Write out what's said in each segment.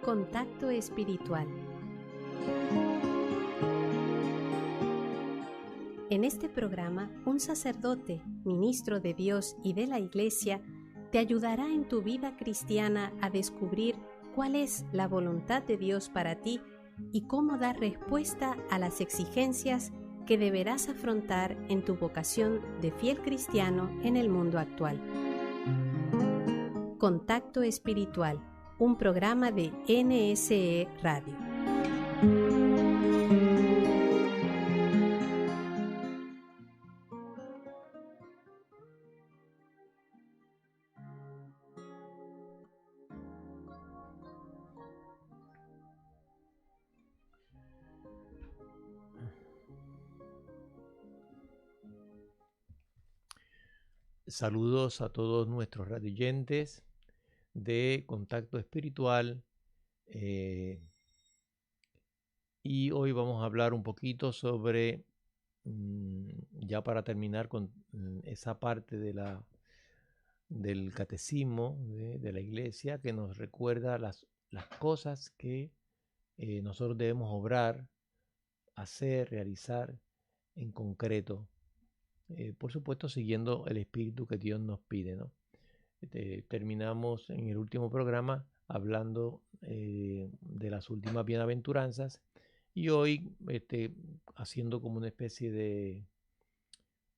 Contacto Espiritual. En este programa, un sacerdote, ministro de Dios y de la Iglesia, te ayudará en tu vida cristiana a descubrir cuál es la voluntad de Dios para ti y cómo dar respuesta a las exigencias que deberás afrontar en tu vocación de fiel cristiano en el mundo actual. Contacto Espiritual, un programa de NSE Radio. Saludos a todos nuestros radioyentes de Contacto Espiritual, y hoy vamos a hablar un poquito sobre, ya para terminar con esa parte del catecismo de la Iglesia que nos recuerda las cosas que nosotros debemos obrar, hacer, realizar en concreto. Por supuesto, siguiendo el espíritu que Dios nos pide, ¿no? Terminamos en el último programa hablando de las últimas bienaventuranzas y hoy haciendo como una especie de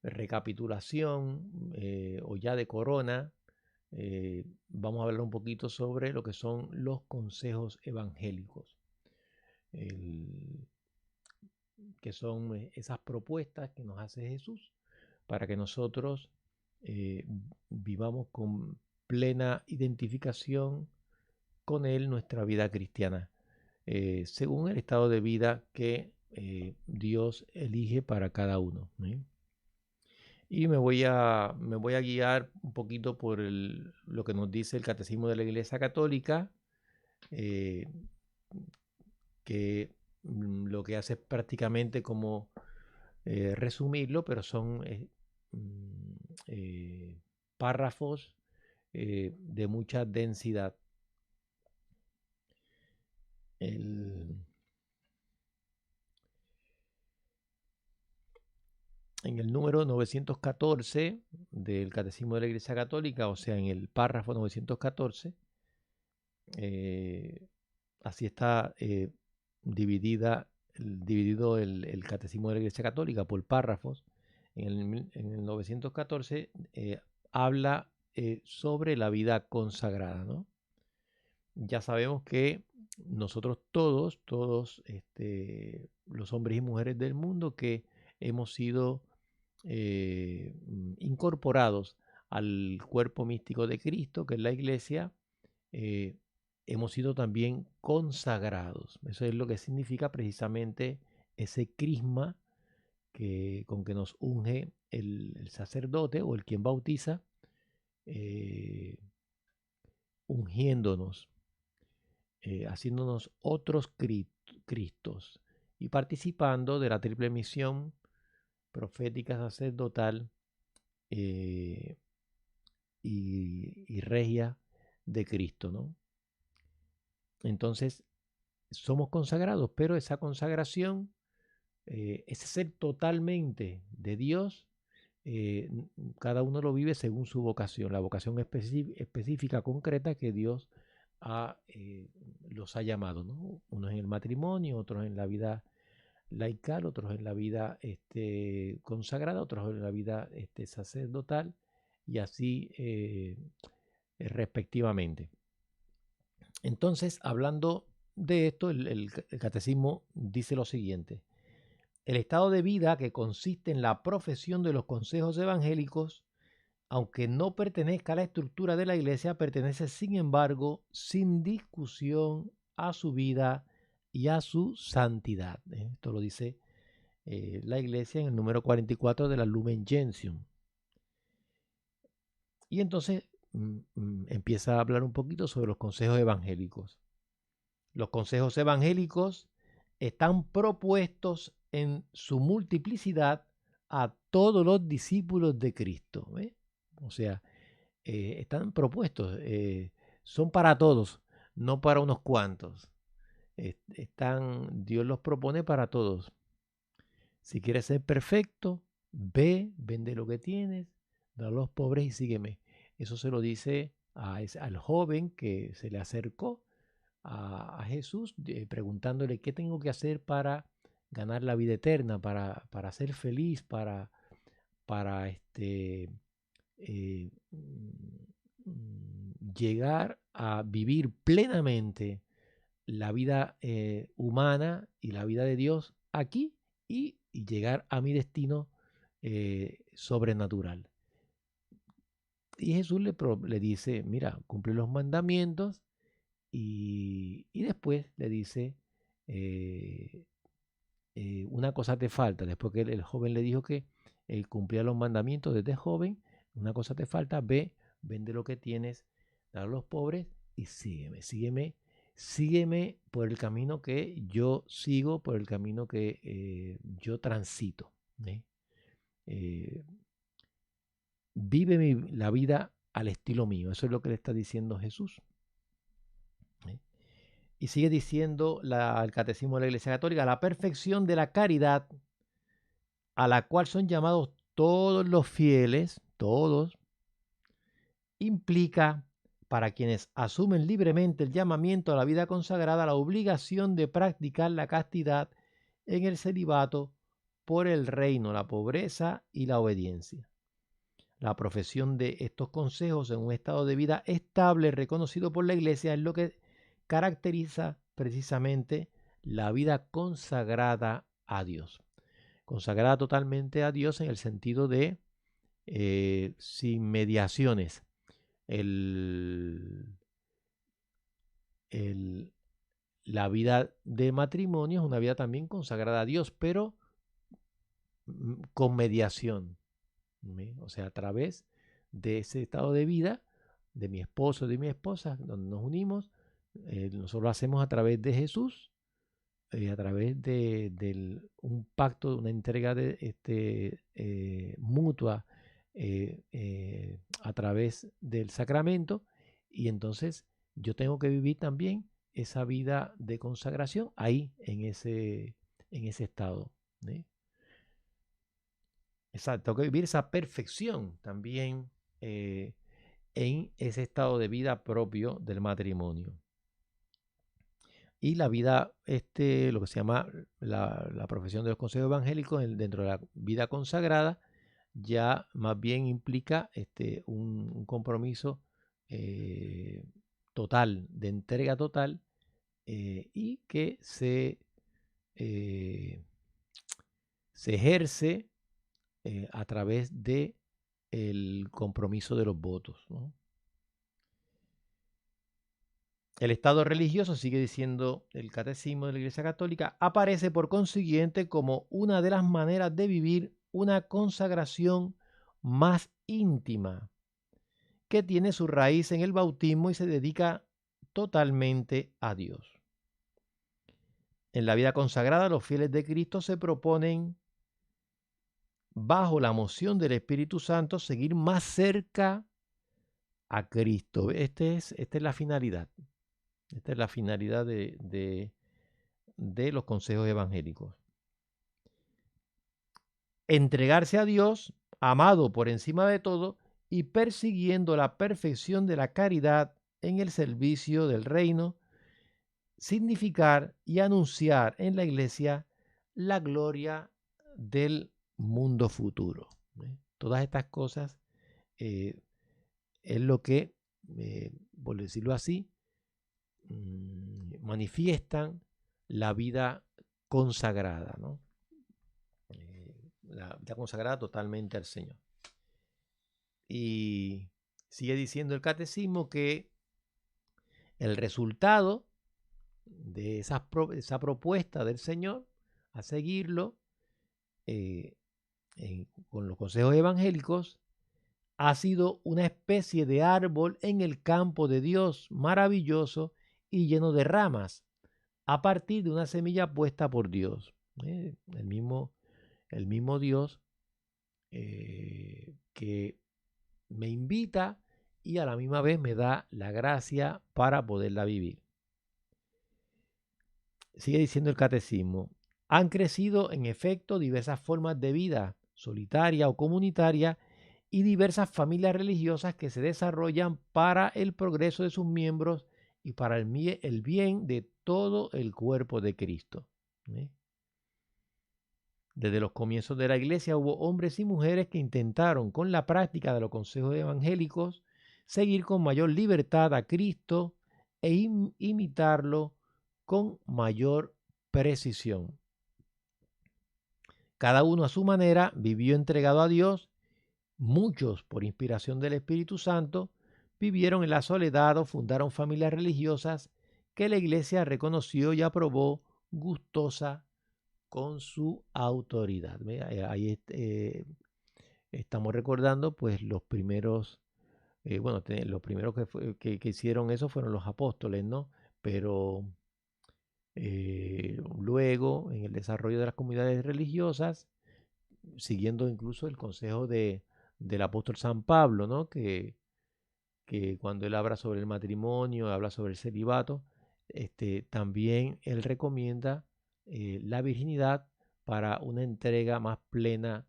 recapitulación o ya de corona, vamos a hablar un poquito sobre lo que son los consejos evangélicos, que son esas propuestas que nos hace Jesús para que nosotros vivamos con plena identificación con Él nuestra vida cristiana, según el estado de vida que Dios elige para cada uno. Y me voy a guiar un poquito por lo que nos dice el Catecismo de la Iglesia Católica, que lo que hace es prácticamente como resumirlo, pero son párrafos de mucha densidad. En el número 914 del Catecismo de la Iglesia Católica, o sea, en el párrafo 914, así está dividido el Catecismo de la Iglesia Católica por párrafos. En el 914 habla sobre la vida consagrada, ¿no? Ya sabemos que nosotros todos los hombres y mujeres del mundo que hemos sido incorporados al cuerpo místico de Cristo, que es la Iglesia, hemos sido también consagrados. Eso es lo que significa precisamente ese crisma con que nos unge el sacerdote o el quien bautiza, ungiéndonos, haciéndonos otros Cristos y participando de la triple misión profética, sacerdotal y regia de Cristo, ¿no? Entonces, somos consagrados, pero esa consagración, ese ser totalmente de Dios, cada uno lo vive según su vocación, la vocación específica, concreta que Dios los ha llamado, ¿no? Unos en el matrimonio, otros en la vida laical, otros en la vida consagrada, otros en la vida sacerdotal, y así respectivamente. Entonces, hablando de esto, el catecismo dice lo siguiente: el estado de vida que consiste en la profesión de los consejos evangélicos, aunque no pertenezca a la estructura de la Iglesia, pertenece sin embargo sin discusión a su vida y a su santidad. Esto lo dice la Iglesia en el número 44 de la Lumen Gentium. Y entonces empieza a hablar un poquito sobre los consejos evangélicos. Los consejos evangélicos están propuestos en su multiplicidad a todos los discípulos de Cristo. O sea, están propuestos, son para todos. no para unos cuantos. Dios los propone para todos. Si quieres ser perfecto, ve, vende lo que tienes, da a los pobres y sígueme. Eso se lo dice al joven que se le acercó a Jesús preguntándole qué tengo que hacer para ganar la vida eterna, para ser feliz, para llegar a vivir plenamente la vida humana y la vida de Dios aquí y llegar a mi destino sobrenatural. Y Jesús le dice, mira, cumple los mandamientos y después le dice, una cosa te falta. Después que el joven le dijo que él cumplía los mandamientos desde joven, una cosa te falta, ve, vende lo que tienes, da a los pobres y sígueme por el camino que yo sigo, por el camino que yo transito. Vive la vida al estilo mío. Eso es lo que le está diciendo Jesús. Y sigue diciendo el Catecismo de la Iglesia Católica, la perfección de la caridad a la cual son llamados todos los fieles, todos, implica para quienes asumen libremente el llamamiento a la vida consagrada la obligación de practicar la castidad en el celibato por el reino, la pobreza y la obediencia. La profesión de estos consejos en un estado de vida estable reconocido por la Iglesia es lo que caracteriza precisamente la vida consagrada a Dios. Consagrada totalmente a Dios en el sentido de sin mediaciones. La vida de matrimonio es una vida también consagrada a Dios, pero con mediación. O sea, a través de ese estado de vida de mi esposo, de mi esposa, donde nos unimos, nosotros lo hacemos a través de Jesús, a través de un pacto, una entrega mutua a través del sacramento, y entonces yo tengo que vivir también esa vida de consagración ahí, en ese estado. Exacto, tengo que vivir esa perfección también en ese estado de vida propio del matrimonio. Y la vida, lo que se llama la profesión de los consejos evangélicos dentro de la vida consagrada, ya más bien implica un compromiso total, de entrega total, y que se ejerce a través de el compromiso de los votos, ¿no? El estado religioso, sigue diciendo el Catecismo de la Iglesia Católica, aparece por consiguiente como una de las maneras de vivir una consagración más íntima, que tiene su raíz en el bautismo y se dedica totalmente a Dios. En la vida consagrada, los fieles de Cristo se proponen, bajo la moción del Espíritu Santo, seguir más cerca a Cristo. Esta es la finalidad. Esta es la finalidad de los consejos evangélicos. Entregarse a Dios, amado por encima de todo, y persiguiendo la perfección de la caridad en el servicio del reino, significar y anunciar en la Iglesia la gloria del mundo futuro. Todas estas cosas es lo que, por decirlo así, manifiestan la vida consagrada, ¿no? La vida consagrada totalmente al Señor. Y sigue diciendo el Catecismo que el resultado de esa propuesta del Señor a seguirlo con los consejos evangélicos ha sido una especie de árbol en el campo de Dios, maravilloso y lleno de ramas, a partir de una semilla puesta por Dios. El mismo Dios que me invita y a la misma vez me da la gracia para poderla vivir. Sigue diciendo el catecismo, han crecido en efecto diversas formas de vida, solitaria o comunitaria, y diversas familias religiosas que se desarrollan para el progreso de sus miembros y para el bien de todo el cuerpo de Cristo. Desde los comienzos de la Iglesia hubo hombres y mujeres que intentaron, con la práctica de los consejos evangélicos, seguir con mayor libertad a Cristo e imitarlo con mayor precisión. Cada uno a su manera vivió entregado a Dios. Muchos, por inspiración del Espíritu Santo, vivieron en la soledad o fundaron familias religiosas que la Iglesia reconoció y aprobó gustosa con su autoridad. Ahí estamos recordando pues los primeros, los primeros que hicieron eso fueron los apóstoles, ¿no? Pero luego, en el desarrollo de las comunidades religiosas, siguiendo incluso el consejo del apóstol San Pablo, ¿no? Que cuando él habla sobre el matrimonio, habla sobre el celibato, también él recomienda la virginidad para una entrega más plena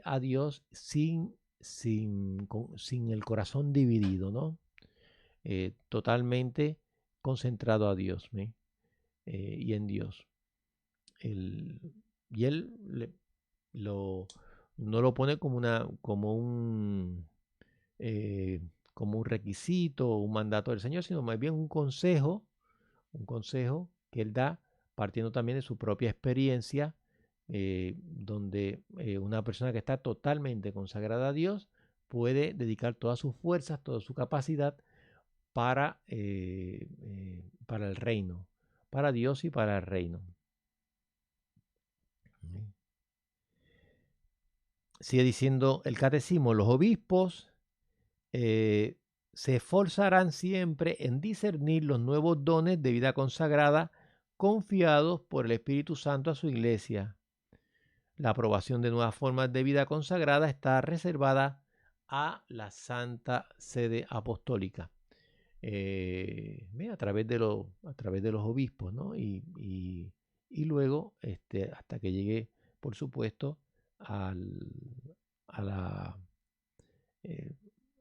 a Dios sin el corazón dividido, ¿no? Totalmente concentrado a Dios, y en Dios. Y él no lo pone como un requisito o un mandato del Señor, sino más bien un consejo que él da partiendo también de su propia experiencia, donde una persona que está totalmente consagrada a Dios puede dedicar todas sus fuerzas, toda su capacidad para el reino, para Dios y para el reino. Sigue diciendo el catecismo, los obispos se esforzarán siempre en discernir los nuevos dones de vida consagrada confiados por el Espíritu Santo a su iglesia. La aprobación de nuevas formas de vida consagrada está reservada a la Santa Sede Apostólica, a través de los obispos, ¿no? Y luego hasta que llegue, por supuesto, a la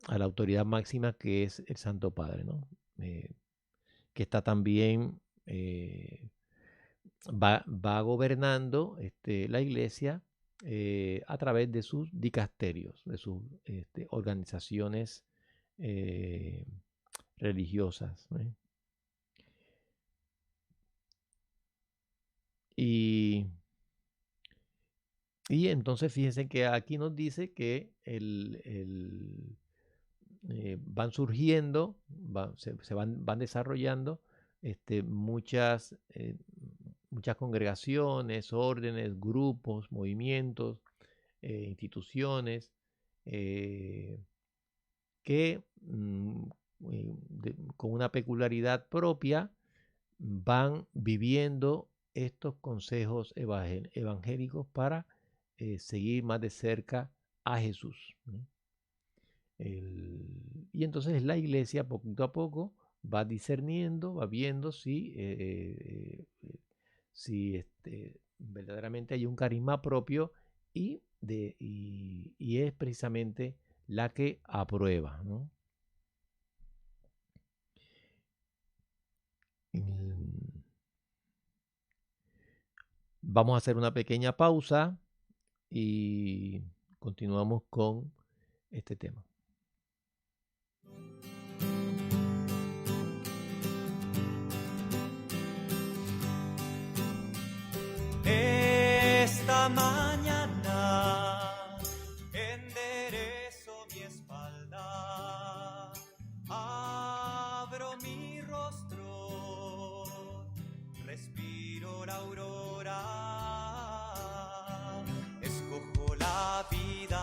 autoridad máxima, que es el Santo Padre, ¿no? Que está también, va gobernando la iglesia a través de sus dicasterios, de sus organizaciones religiosas. Y entonces fíjense que aquí nos dice que van surgiendo, se van desarrollando muchas congregaciones, órdenes, grupos, movimientos, instituciones que con una peculiaridad propia van viviendo estos consejos evangélicos para seguir más de cerca a Jesús. Y entonces la iglesia poquito a poco va discerniendo, va viendo si verdaderamente hay un carisma propio y es precisamente la que aprueba, ¿no? Vamos a hacer una pequeña pausa y continuamos con este tema. Esta mañana enderezo mi espalda, abro mi rostro, respiro la aurora, escojo la vida.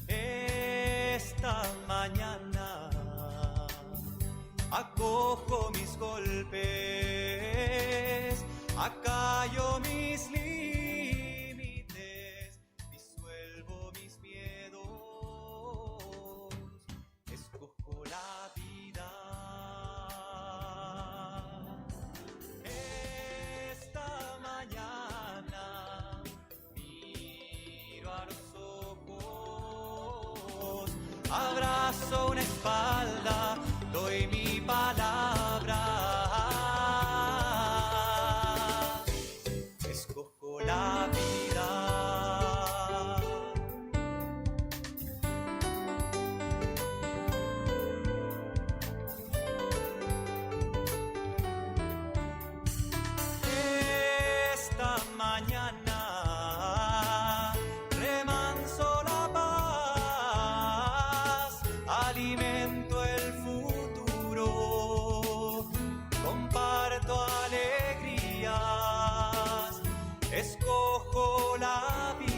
Esta mañana acojo mis golpes, acá abrazo una espalda, doy mi palabra. Escojo la vida. Esta mañana remanso la paz, alimento el futuro, comparto alegrías, escojo la vida.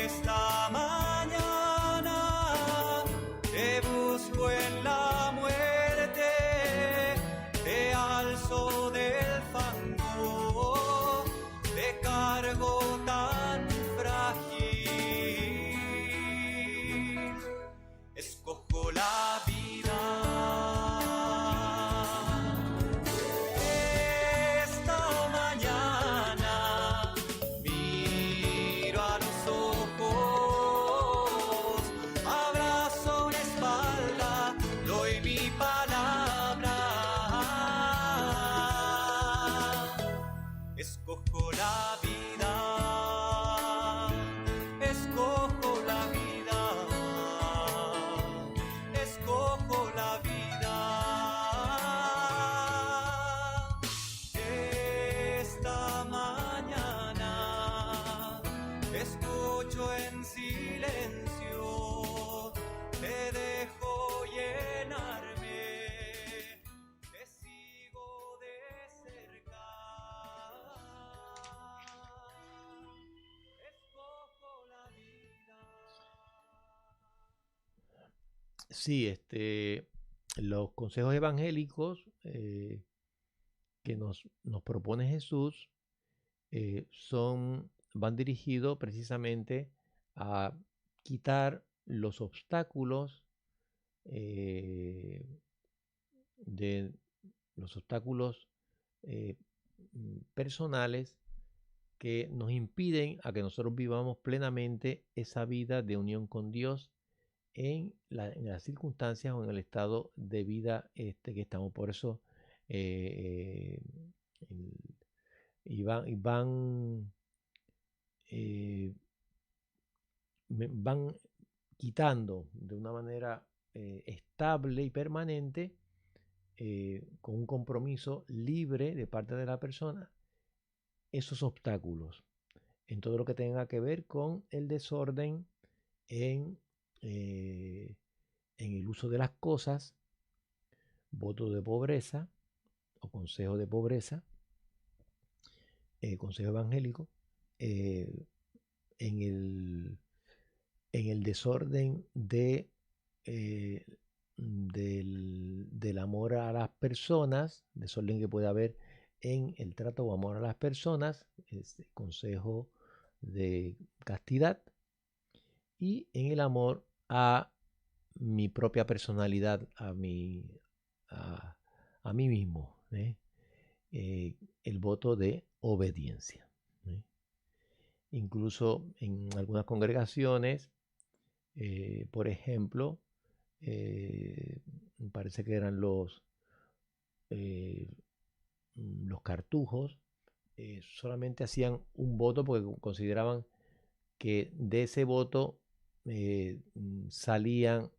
Esta mañana te busco en la muerte, te alzo del fango, te cargo tan frágil, escojo la vida. Esta mañana miro a los ojos, abrazo una espalda, doy mi palabra. Escojo la vida, escojo la vida, escojo la vida. Esta mañana escucho en silencio, te dejo llenarme, te sigo de cerca. Escojo la vida. Sí, los consejos evangélicos que nos propone Jesús van dirigidos precisamente a quitar los obstáculos personales que nos impiden a que nosotros vivamos plenamente esa vida de unión con Dios en las circunstancias o en el estado de vida que estamos. Por eso van quitando de una manera estable y permanente, con un compromiso libre de parte de la persona, esos obstáculos en todo lo que tenga que ver con el desorden en el uso de las cosas, voto de pobreza o consejo de pobreza, consejo evangélico, en el desorden del amor a las personas, desorden que puede haber en el trato o amor a las personas, consejo de castidad, y en el amor a mi propia personalidad, a mí mismo, el voto de obediencia. Incluso en algunas congregaciones, por ejemplo, parece que eran los cartujos, solamente hacían un voto porque consideraban que de ese voto salían,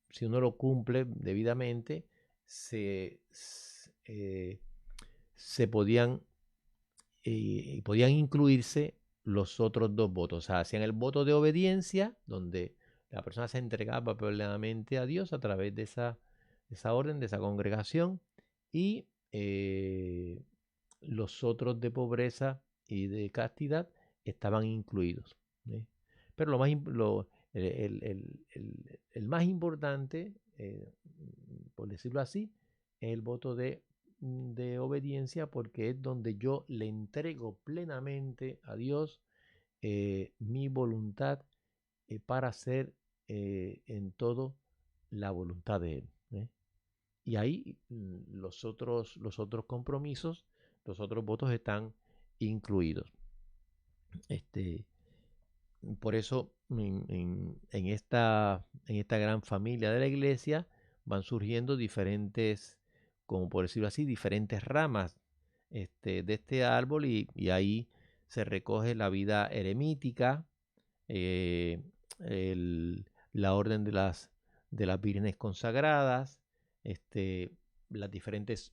si uno lo cumple debidamente, se podían incluirse los otros dos votos. O sea, hacían el voto de obediencia, donde la persona se entregaba plenamente a Dios a través de esa orden, de esa congregación, y los otros de pobreza y de castidad estaban incluidos. Pero el más importante, por decirlo así, es el voto de obediencia, porque es donde yo le entrego plenamente a Dios mi voluntad para hacer en todo la voluntad de Él. Y ahí los otros compromisos, los otros votos están incluidos. Por eso en esta gran familia de la iglesia van surgiendo diferentes, como por decirlo así, diferentes ramas de este árbol y ahí se recoge la vida eremítica, eh, la orden de las vírgenes consagradas, las diferentes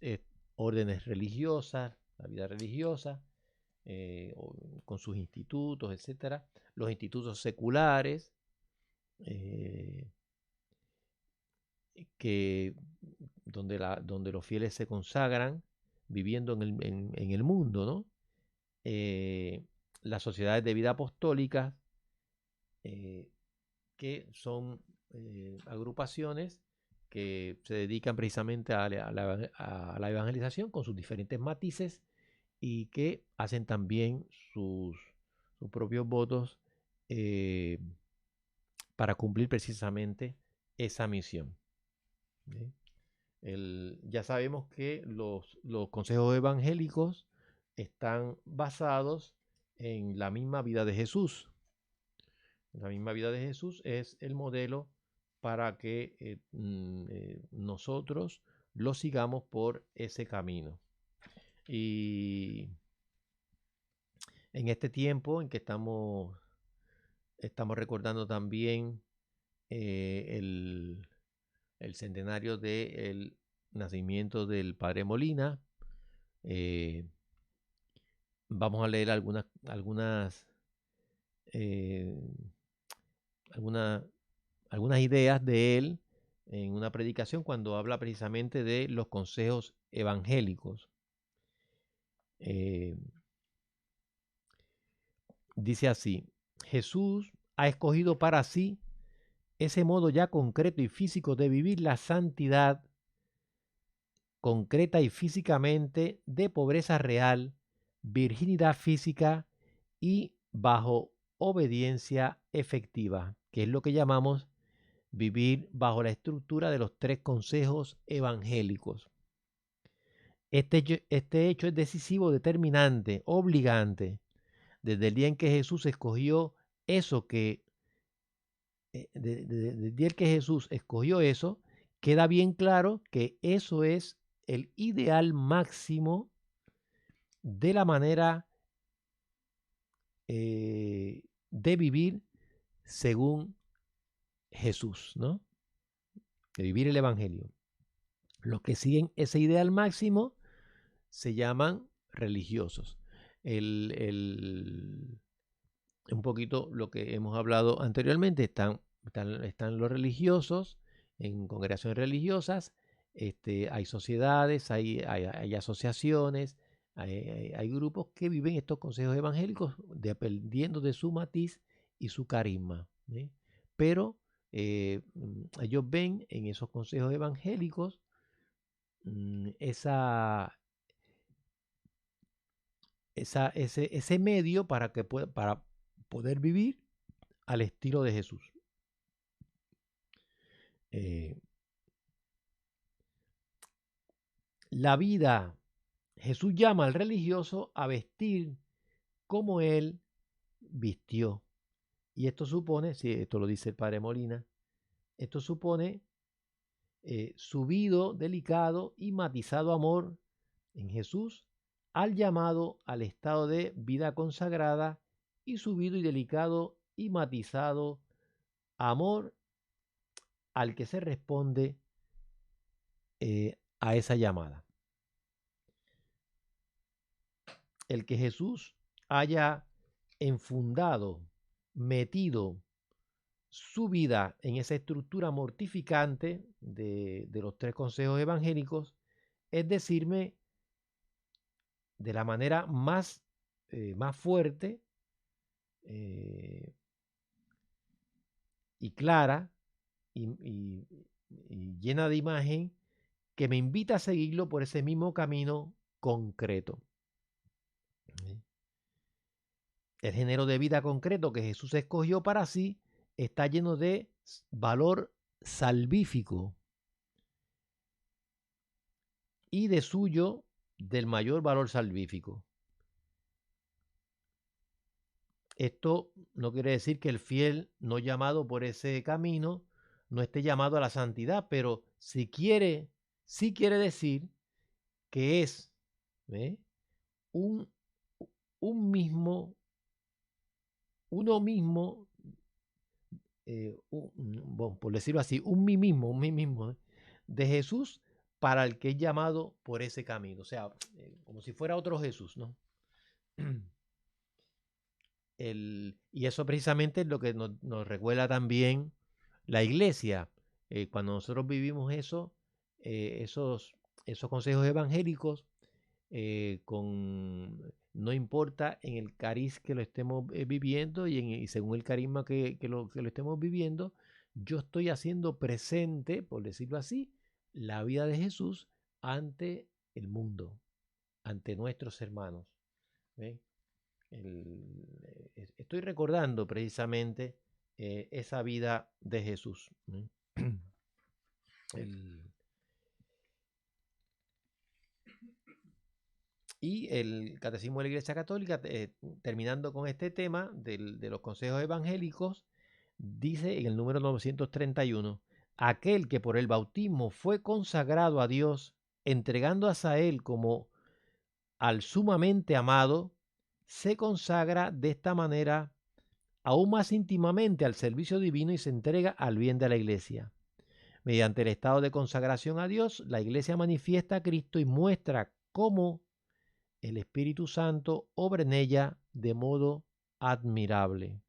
órdenes religiosas, la vida religiosa, con sus institutos, etcétera, los institutos seculares, donde los fieles se consagran viviendo en el mundo, ¿no? Las sociedades de vida apostólica, que son agrupaciones que se dedican precisamente a la evangelización con sus diferentes matices y que hacen también sus propios votos para cumplir precisamente esa misión. ¿Sí? Ya sabemos que los consejos evangélicos están basados en la misma vida de Jesús. La misma vida de Jesús es el modelo para que nosotros lo sigamos por ese camino. Y en este tiempo en que estamos recordando también el centenario del nacimiento del Padre Molina, vamos a leer algunas ideas de él en una predicación cuando habla precisamente de los consejos evangélicos. Dice así: Jesús ha escogido para sí ese modo ya concreto y físico de vivir la santidad concreta y físicamente, de pobreza real, virginidad física y bajo obediencia efectiva, que es lo que llamamos vivir bajo la estructura de los 3 consejos evangélicos. Este hecho es decisivo, determinante, obligante. Desde el día en que Jesús escogió eso desde el día en que Jesús escogió eso, queda bien claro que eso es el ideal máximo de la manera de vivir según Jesús, ¿no? De vivir el Evangelio. Los que siguen ese ideal máximo se llaman religiosos. Un poquito lo que hemos hablado anteriormente, están los religiosos en congregaciones religiosas, hay sociedades, hay asociaciones, hay grupos que viven estos consejos evangélicos dependiendo de su matiz y su carisma, ¿sí? Pero ellos ven en esos consejos evangélicos ese medio para poder vivir al estilo de Jesús. La vida, Jesús llama al religioso a vestir como él vistió. Y esto supone, si esto lo dice el Padre Molina, esto supone subido, delicado y matizado amor en Jesús al llamado al estado de vida consagrada y subido y delicado y matizado amor al que se responde a esa llamada. El que Jesús haya enfundado, metido su vida en esa estructura mortificante de los 3 consejos evangélicos, es decirme de la manera más fuerte y clara y llena de imagen, que me invita a seguirlo por ese mismo camino concreto. El género de vida concreto que Jesús escogió para sí está lleno de valor salvífico y de suyo del mayor valor salvífico. Esto no quiere decir que el fiel no llamado por ese camino no esté llamado a la santidad, pero sí quiere decir que es un mismo, uno mismo, bueno, por decirlo así, un mí mismo de Jesús para el que es llamado por ese camino. O sea, como si fuera otro Jesús, ¿no? Y eso precisamente es lo que nos recuerda también la iglesia. Cuando nosotros vivimos eso, esos consejos evangélicos, no importa en el cariz que lo estemos viviendo y según el carisma que lo estemos viviendo, yo estoy haciendo presente, por decirlo así, la vida de Jesús ante el mundo, ante nuestros hermanos. ¿Ven? Estoy recordando precisamente esa vida de Jesús. Y el Catecismo de la Iglesia Católica, terminando con este tema de los consejos evangélicos, dice en el número 931, aquel que por el bautismo fue consagrado a Dios, entregándose a Él como al sumamente amado, se consagra de esta manera aún más íntimamente al servicio divino y se entrega al bien de la Iglesia. Mediante el estado de consagración a Dios, la Iglesia manifiesta a Cristo y muestra cómo el Espíritu Santo obra en ella de modo admirable.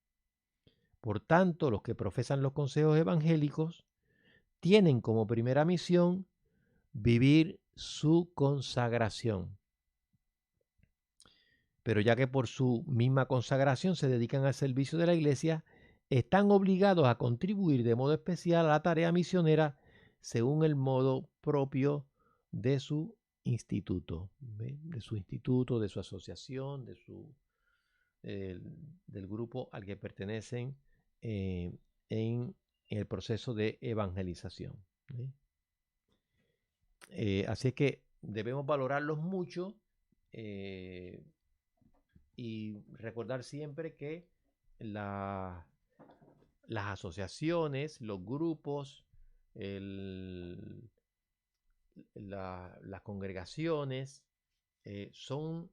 Por tanto, los que profesan los consejos evangélicos tienen como primera misión vivir su consagración. Pero ya que por su misma consagración se dedican al servicio de la Iglesia, están obligados a contribuir de modo especial a la tarea misionera según el modo propio de su instituto, de su asociación, del grupo al que pertenecen en el proceso de evangelización. Así es que debemos valorarlos mucho y recordar siempre que las asociaciones, los grupos, las congregaciones son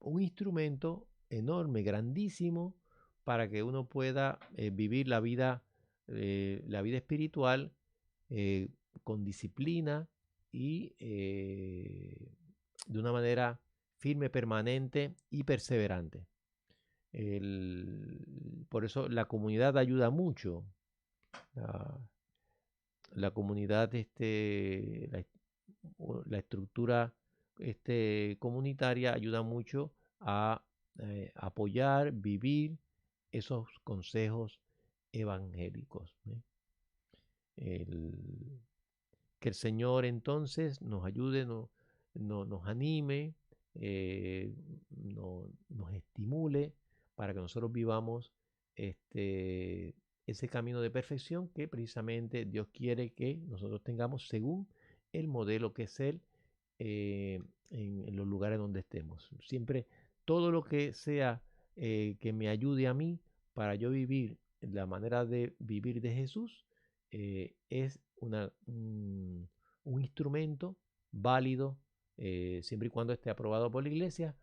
un instrumento enorme, grandísimo, para que uno pueda vivir la vida espiritual con disciplina y de una manera firme, permanente y perseverante. Por eso la comunidad ayuda mucho. La comunidad, la estructura comunitaria ayuda mucho a apoyar, vivir esos consejos evangélicos. Que el Señor entonces nos ayude, nos anime, nos estimule para que nosotros vivamos ese camino de perfección que precisamente Dios quiere que nosotros tengamos según el modelo que es Él en los lugares donde estemos. Siempre todo lo que sea que me ayude a mí para yo vivir la manera de vivir de Jesús es un instrumento válido siempre y cuando esté aprobado por la Iglesia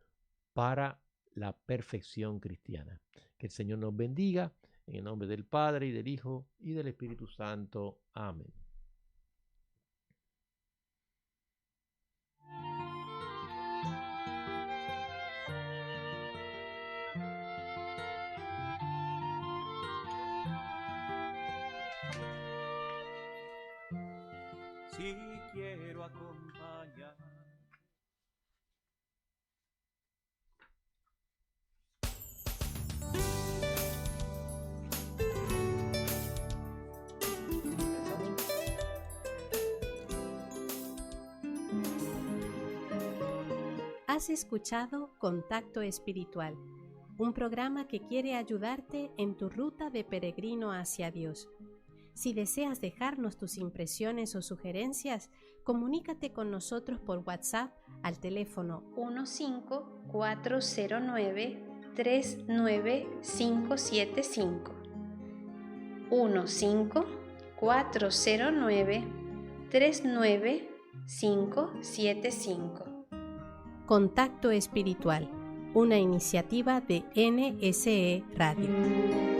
para la perfección cristiana. Que el Señor nos bendiga en el nombre del Padre y del Hijo y del Espíritu Santo. Amén. Si quiero acompañar. Has escuchado Contacto Espiritual, un programa que quiere ayudarte en tu ruta de peregrino hacia Dios. Si deseas dejarnos tus impresiones o sugerencias, comunícate con nosotros por WhatsApp al teléfono 15409 15409-395. 15409-39575. Contacto Espiritual, una iniciativa de NSE Radio.